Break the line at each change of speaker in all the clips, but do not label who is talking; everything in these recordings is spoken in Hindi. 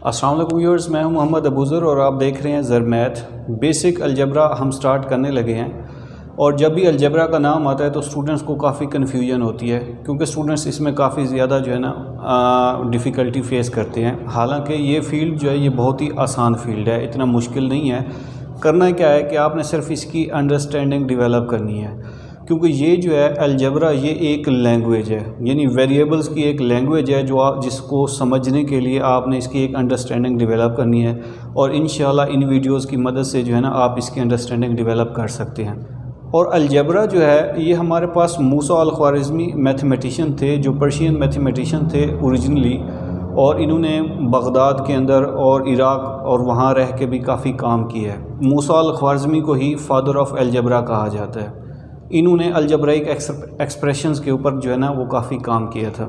अस्सलाम वालेकुम व्यूअर्स, मैं हूं मोहम्मद अबूज़र और आप देख रहे हैं ज़र मैथ। बेसिक अलजबरा हम स्टार्ट करने लगे हैं और जब भी अलजबरा का नाम आता है तो स्टूडेंट्स को काफ़ी कन्फ्यूजन होती है, क्योंकि स्टूडेंट्स इसमें काफ़ी ज़्यादा जो है ना डिफ़िकल्टी फ़ेस करते हैं। हालांकि ये फ़ील्ड जो है ये बहुत ही आसान फ़ील्ड है, इतना मुश्किल नहीं है। करना क्या है कि आपने सिर्फ इसकी अंडरस्टैंडिंग डेवलप करनी है, क्योंकि ये जो है अलजबरा ये एक लैंग्वेज है, यानी वेरिएबल्स की एक लैंग्वेज है जो आप जिसको समझने के लिए आपने इसकी एक अंडरस्टैंडिंग डेवलप करनी है। और इंशाल्लाह इन वीडियोस की मदद से जो है ना आप इसकी अंडरस्टैंडिंग डेवलप कर सकते हैं। और अलजबरा जो है ये हमारे पास मूसा अल ख्वारिज़मी मैथमेटिशियन थे, जो पर्शियन मैथमेटिशियन थे ओरिजिनली, और इन्होंने बगदाद के अंदर और इराक़ और वहाँ रह के भी काफ़ी काम किया है। मूसा अल ख्वारिज़मी को ही फादर ऑफ अलजबरा कहा जाता है। इन्होंने अलजब्राइक एक्सप्रेशंस के ऊपर जो है ना वो काफ़ी काम किया था।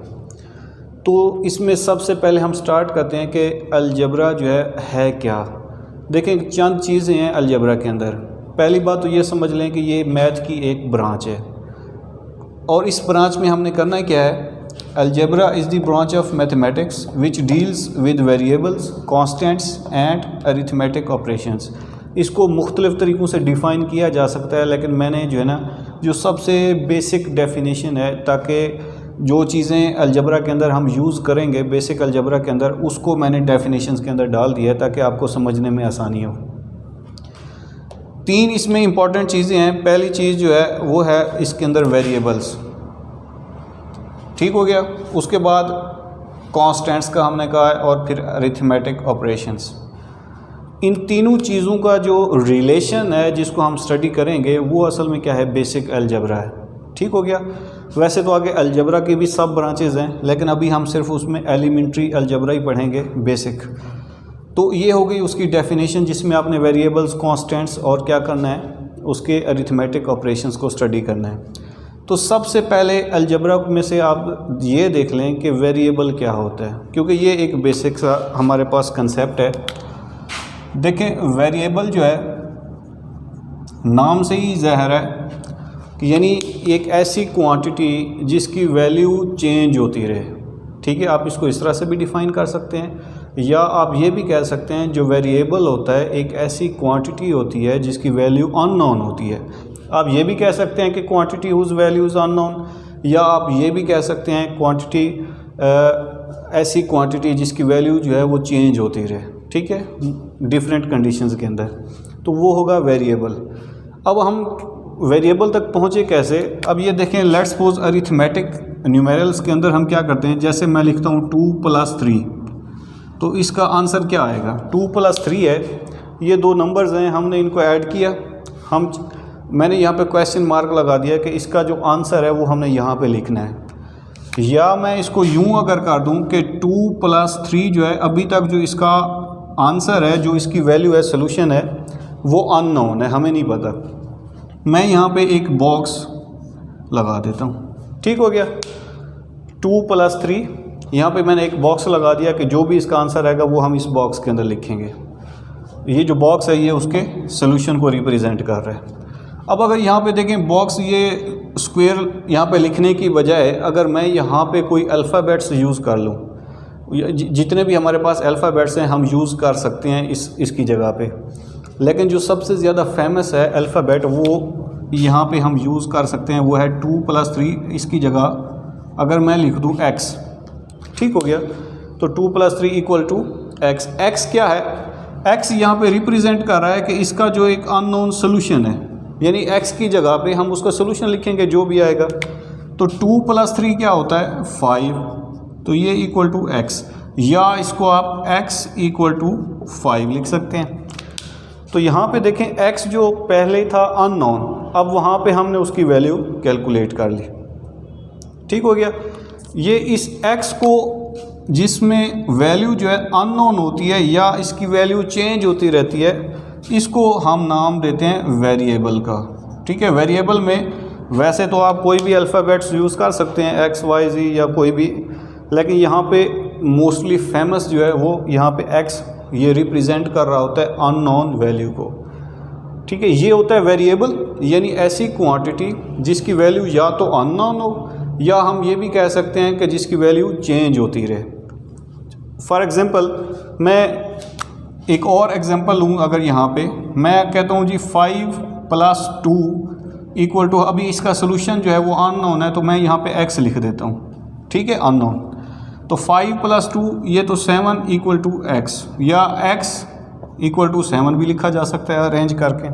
तो इसमें सबसे पहले हम स्टार्ट करते हैं कि अलजबरा जो है क्या। देखें, चंद चीज़ें हैं अलजबरा के अंदर। पहली बात तो ये समझ लें कि ये मैथ की एक ब्रांच है, और इस ब्रांच में हमने करना क्या है, algebra is the branch of mathematics which deals with variables, constants and arithmetic operations. इसको मुख्तलिफ़ तरीक़ों से डिफ़ाइन किया जा सकता है, लेकिन मैंने जो है ना जो सबसे बेसिक डेफिनेशन है, ताकि जो चीज़ें अलजबरा के अंदर हम यूज़ करेंगे बेसिक अलजबरा के अंदर, उसको मैंने डेफिनेशंस के अंदर डाल दिया है ताकि आपको समझने में आसानी हो। तीन इसमें इंपॉर्टेंट चीज़ें हैं। पहली चीज़ जो है वो है इसके अंदर वेरिएबल्स, ठीक हो गया। उसके बाद कॉन्स्टेंट्स का हमने कहा है, और फिर अरिथमेटिक ऑपरेशंस। इन तीनों चीज़ों का जो रिलेशन है जिसको हम स्टडी करेंगे वो असल में क्या है, बेसिक अलजबरा है, ठीक हो गया। वैसे तो आगे अलजबरा की भी सब ब्रांचेज़ हैं, लेकिन अभी हम सिर्फ उसमें एलिमेंट्री अलजबरा ही पढ़ेंगे, बेसिक। तो ये हो गई उसकी डेफिनेशन, जिसमें आपने वेरिएबल्स, कांस्टेंट्स और क्या करना है, उसके अरिथमेटिक ऑपरेशंस को स्टडी करना है। तो सबसे पहले अलजबरा में से आप ये देख लें कि वेरिएबल क्या होता है, क्योंकि ये एक बेसिक सा हमारे पास कंसेप्ट है। देखें, वेरिएबल जो है नाम से ही ज़ाहिर है कि यानी एक ऐसी क्वांटिटी जिसकी वैल्यू चेंज होती रहे, ठीक है। आप इसको इस तरह से भी डिफ़ाइन कर सकते हैं, या आप ये भी कह सकते हैं जो वेरिएबल होता है एक ऐसी क्वांटिटी होती है जिसकी वैल्यू अननोन होती है। आप ये भी कह सकते हैं कि क्वांटिटी हुज वैल्यूज़ अननोन, या आप ये भी कह सकते हैं क्वांटिटी ऐसी क्वांटिटी जिसकी वैल्यू जो है वो चेंज होती रहे, ठीक है, डिफरेंट कंडीशंस के अंदर। तो वो होगा वेरिएबल। अब हम वेरिएबल तक पहुँचे कैसे। अब ये देखें, लेट्स सपोज अरिथमेटिक न्यूमेरल्स के अंदर हम क्या करते हैं, जैसे मैं लिखता हूँ 2 + 3, तो इसका आंसर क्या आएगा, 2 + 3 है। ये दो नंबर्स हैं, हमने इनको ऐड किया, मैंने यहाँ पे क्वेश्चन मार्क लगा दिया कि इसका जो आंसर है वो हमने यहाँ पे लिखना है। या मैं इसको यूँ अगर कर दूँ कि 2 + 3 जो है, अभी तक जो इसका आंसर है, जो इसकी वैल्यू है, सोल्यूशन है, वो अननोन है, हमें नहीं पता। मैं यहाँ पे एक बॉक्स लगा देता हूँ, ठीक हो गया। 2 + 3 यहाँ पे मैंने एक बॉक्स लगा दिया कि जो भी इसका आंसर आएगा वो हम इस बॉक्स के अंदर लिखेंगे। ये जो बॉक्स है ये उसके सोल्यूशन को रिप्रेजेंट कर रहा है। अब अगर यहाँ पे देखें बॉक्स, ये स्क्वायर यहाँ पे लिखने की बजाय अगर मैं यहाँ पे कोई अल्फ़ाबेट्स यूज़ कर लूँ, जितने भी हमारे पास अल्फ़ाबेट्स हैं हम यूज़ कर सकते हैं इसकी जगह पे, लेकिन जो सबसे ज़्यादा फेमस है अल्फ़ाबेट वो यहाँ पे हम यूज़ कर सकते हैं, वो है 2 + 3। इसकी जगह अगर मैं लिख दूँ x, ठीक हो गया। तो 2 + 3 = x। x क्या है, x यहाँ पे रिप्रेजेंट कर रहा है कि इसका जो एक अननोन सोल्यूशन है, यानी x की जगह पे हम उसका सोल्यूशन लिखेंगे जो भी आएगा। तो 2 + 3 क्या होता है, 5, तो ये = x, या इसको आप x = 5 लिख सकते हैं। तो यहाँ पे देखें x जो पहले था अननोन, अब वहाँ पे हमने उसकी वैल्यू कैलकुलेट कर ली, ठीक हो गया। ये इस x को जिसमें वैल्यू जो है अननोन होती है या इसकी वैल्यू चेंज होती रहती है, इसको हम नाम देते हैं वेरिएबल का, ठीक है। वेरिएबल में वैसे तो आप कोई भी अल्फ़ाबेट्स यूज़ कर सकते हैं, x, y, z या कोई भी, लेकिन यहाँ पे मोस्टली फेमस जो है वो यहाँ पे x ये रिप्रेजेंट कर रहा होता है अननोन वैल्यू को, ठीक है। ये होता है वेरिएबल, यानी ऐसी क्वांटिटी जिसकी वैल्यू या तो अननोन हो, या हम ये भी कह सकते हैं कि जिसकी वैल्यू चेंज होती रहे। फॉर एग्ज़ाम्पल मैं एक और एग्जांपल लूँ, अगर यहाँ पे मैं कहता हूँ जी 5 + 2 = अभी इसका सोल्यूशन जो है वो अननोन है, तो मैं यहाँ पे x लिख देता हूँ, ठीक है, अननोन। तो 5 + 2 ये तो 7 = x, या x = 7 भी लिखा जा सकता है अरेंज करके।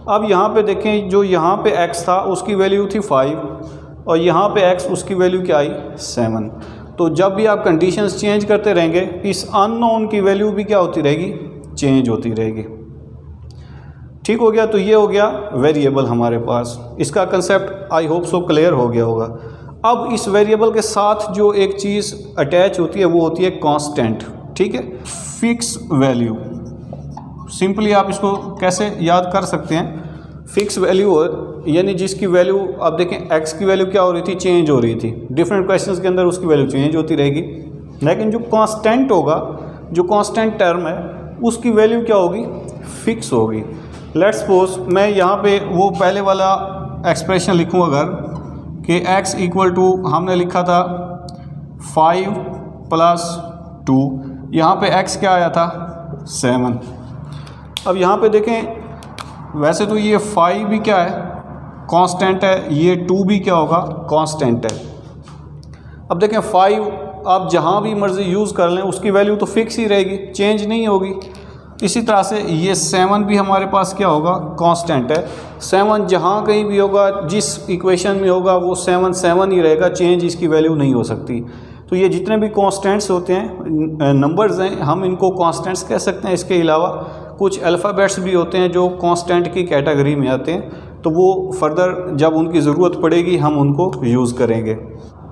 अब यहाँ पे देखें, जो यहाँ पे x था उसकी वैल्यू थी 5 और यहाँ पे x उसकी वैल्यू क्या आई 7। तो जब भी आप कंडीशंस चेंज करते रहेंगे, इस अननोन की वैल्यू भी क्या होती रहेगी, चेंज होती रहेगी। ठीक हो गया। तो ये हो गया वेरिएबल हमारे पास, इसका concept I hope so clear हो गया होगा। अब इस वेरिएबल के साथ जो एक चीज़ अटैच होती है वो होती है कांस्टेंट, ठीक है, फिक्स वैल्यू। सिंपली आप इसको कैसे याद कर सकते हैं, फिक्स वैल्यू यानी जिसकी वैल्यू आप देखें x की वैल्यू क्या हो रही थी, चेंज हो रही थी। डिफरेंट क्वेश्चंस के अंदर उसकी वैल्यू चेंज होती रहेगी, लेकिन जो कांस्टेंट होगा, जो कांस्टेंट टर्म है, उसकी वैल्यू क्या होगी, फिक्स होगी। लेट्स सपोज मैं यहाँ पे वो पहले वाला एक्सप्रेशन लिखूँ अगर, कि x = हमने लिखा था 5 + 2, यहाँ पे x क्या आया था 7। अब यहाँ पे देखें, वैसे तो ये 5 भी क्या है, कांस्टेंट है, ये 2 भी क्या होगा, कांस्टेंट है। अब देखें 5 आप जहाँ भी मर्जी यूज़ कर लें उसकी वैल्यू तो फिक्स ही रहेगी, चेंज नहीं होगी। इसी तरह से ये 7 भी हमारे पास क्या होगा, कांस्टेंट है। 7 जहाँ कहीं भी होगा, जिस इक्वेशन में होगा, वो 7 7 ही रहेगा, चेंज इसकी वैल्यू नहीं हो सकती। तो ये जितने भी कांस्टेंट्स होते हैं, नंबर्स हैं, हम इनको कांस्टेंट्स कह सकते हैं। इसके अलावा कुछ अल्फ़ाबेट्स भी होते हैं जो कांस्टेंट की कैटेगरी में आते हैं, तो वो फर्दर जब उनकी ज़रूरत पड़ेगी हम उनको यूज़ करेंगे।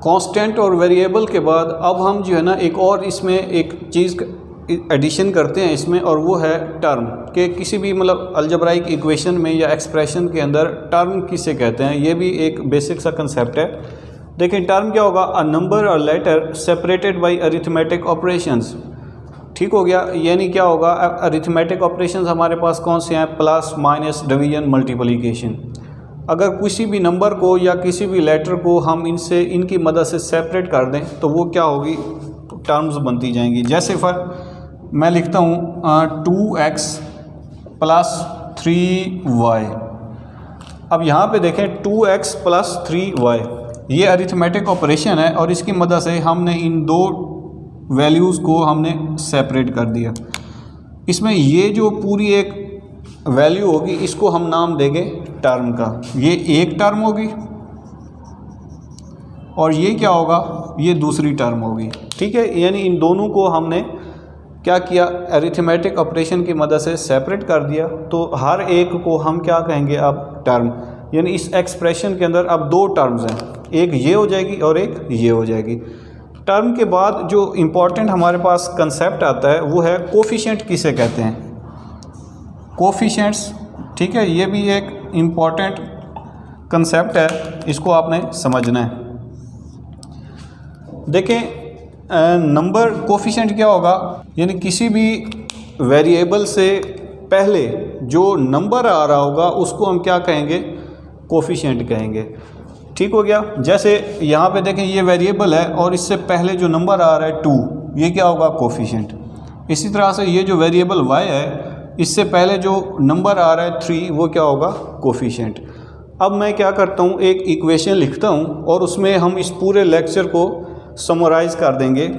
कांस्टेंट और वेरिएबल के बाद अब हम जो है ना एक और इसमें एक चीज़ एडिशन करते हैं इसमें, और वो है टर्म। के किसी भी मतलब अलजेब्राइक इक्वेशन में या एक्सप्रेशन के अंदर टर्म किसे कहते हैं, ये भी एक बेसिक सा कंसेप्ट है। देखिए टर्म क्या होगा, अ नंबर और letter separated by arithmetic operations. ठीक हो गया, यानी क्या होगा, अरिथमेटिक ऑपरेशंस हमारे पास कौन से हैं, प्लस, माइनस, डिवीजन, मल्टीप्लिकेशन। अगर किसी भी नंबर को या किसी भी लेटर को हम इनकी मदद से सेपरेट कर दें तो वो क्या होगी, तो टर्म्स बनती जाएंगी। जैसे मैं लिखता हूँ 2x + 3y। अब यहाँ पे देखें 2x + 3y, ये अरिथमेटिक ऑपरेशन है और इसकी मदद से हमने इन दो वैल्यूज़ को हमने सेपरेट कर दिया। इसमें ये जो पूरी एक वैल्यू होगी इसको हम नाम देंगे टर्म का। ये एक टर्म होगी और ये क्या होगा, ये दूसरी टर्म होगी। ठीक है, यानी इन दोनों को हमने क्या किया, अरिथमेटिक ऑपरेशन की मदद से सेपरेट कर दिया। तो हर एक को हम क्या कहेंगे अब, टर्म। यानी इस एक्सप्रेशन के अंदर अब दो टर्म्स हैं, एक ये हो जाएगी और एक ये हो जाएगी। टर्म के बाद जो इम्पोर्टेंट हमारे पास कंसेप्ट आता है वो है कोफिशिएंट किसे कहते हैं, कोफिशिएंट्स। ठीक है, ये भी एक इम्पॉर्टेंट कंसेप्ट है, इसको आपने समझना है। देखें नंबर कोफिशिएंट क्या होगा, यानी किसी भी वेरिएबल से पहले जो नंबर आ रहा होगा उसको हम क्या कहेंगे, कोफिशिएंट कहेंगे। ठीक हो गया। जैसे यहाँ पे देखें ये वेरिएबल है और इससे पहले जो नंबर आ रहा है 2, ये क्या होगा, कोफिशिएंट। इसी तरह से ये जो वेरिएबल y है इससे पहले जो नंबर आ रहा है 3, वो क्या होगा, कोफिशिएंट। अब मैं क्या करता हूँ, एक इक्वेशन लिखता हूँ और उसमें हम इस पूरे लेक्चर को समराइज़ कर देंगे।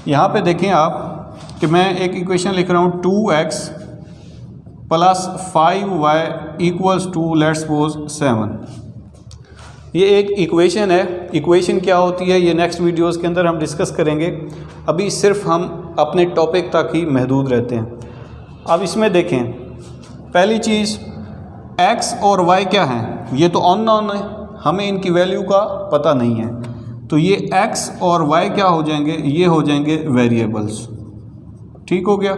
यहाँ पे देखें आप कि मैं एक इक्वेशन लिख रहा हूँ 2x + 5y = लेट्स सपोज 7। ये एक इक्वेशन है। इक्वेशन क्या होती है ये नेक्स्ट वीडियोस के अंदर हम डिस्कस करेंगे, अभी सिर्फ हम अपने टॉपिक तक ही महदूद रहते हैं। अब इसमें देखें, पहली चीज़ x और y क्या हैं, ये तो अननोन है, हमें इनकी वैल्यू का पता नहीं है। तो ये x और y क्या हो जाएंगे, ये हो जाएंगे वेरिएबल्स। ठीक हो गया,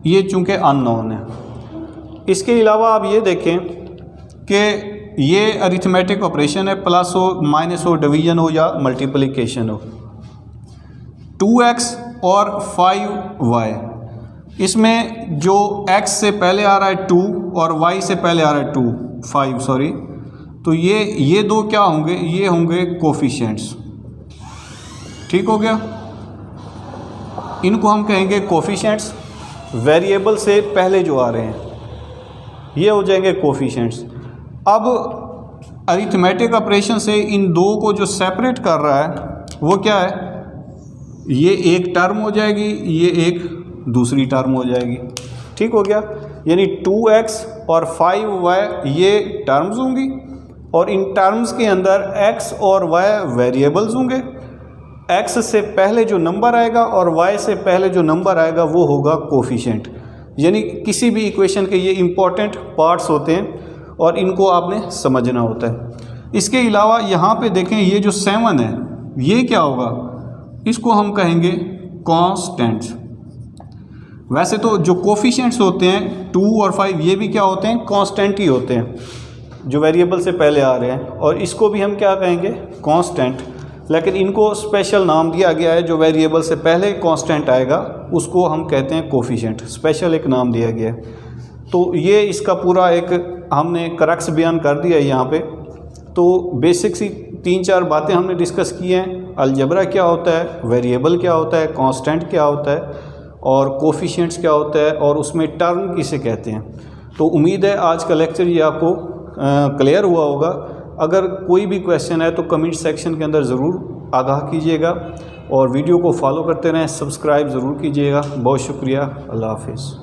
ये चूँकि अननोन है। इसके अलावा आप ये देखें कि ये अरिथमेटिक ऑपरेशन है, प्लस हो, माइनस हो, डिवीजन हो या मल्टीप्लिकेशन हो। 2x और 5y, इसमें जो x से पहले आ रहा है 2 और y से पहले आ रहा है 5 सॉरी, तो ये दो क्या होंगे, ये होंगे कोफिशिएंट्स। ठीक हो गया। इनको हम कहेंगे कोफिशिएंट्स। वेरिएबल से पहले जो आ रहे हैं ये हो जाएंगे कोफिशिएंट्स। अब अरिथमेटिक ऑपरेशन से इन दो को जो सेपरेट कर रहा है वो क्या है, ये एक टर्म हो जाएगी, ये एक दूसरी टर्म हो जाएगी। ठीक हो गया, यानी 2x और 5y ये टर्म्स होंगी और इन टर्म्स के अंदर x और y वेरिएबल्स होंगे। x से पहले जो नंबर आएगा और y से पहले जो नंबर आएगा वो होगा कोफिशिएंट। यानी किसी भी इक्वेशन के ये इम्पॉर्टेंट पार्ट्स होते हैं और इनको आपने समझना होता है। इसके अलावा यहाँ पे देखें, ये जो 7 है ये क्या होगा, इसको हम कहेंगे कांस्टेंट्स। वैसे तो जो कोफिशिएंट्स होते हैं 2 और 5 ये भी क्या होते हैं, कांस्टेंट ही होते हैं जो वेरिएबल से पहले आ रहे हैं, और इसको भी हम क्या कहेंगे, कांस्टेंट। लेकिन इनको स्पेशल नाम दिया गया है, जो वेरिएबल से पहले कांस्टेंट आएगा उसको हम कहते हैं कोफिशिएंट, स्पेशल एक नाम दिया गया है। तो ये इसका पूरा एक हमने क्रक्स बयान कर दिया है यहाँ पे। तो बेसिक सी 3-4 बातें हमने डिस्कस की हैं। अलजेब्रा क्या होता है, वेरिएबल क्या होता है, कांस्टेंट क्या होता है और कोफिशिएंट्स क्या होता है और उसमें टर्म किसे कहते हैं। तो उम्मीद है आज का लेक्चर ये आपको क्लियर हुआ होगा। अगर कोई भी क्वेश्चन है तो कमेंट सेक्शन के अंदर ज़रूर आगाह कीजिएगा और वीडियो को फॉलो करते रहें, सब्सक्राइब ज़रूर कीजिएगा। बहुत शुक्रिया, अल्लाह हाफिज़।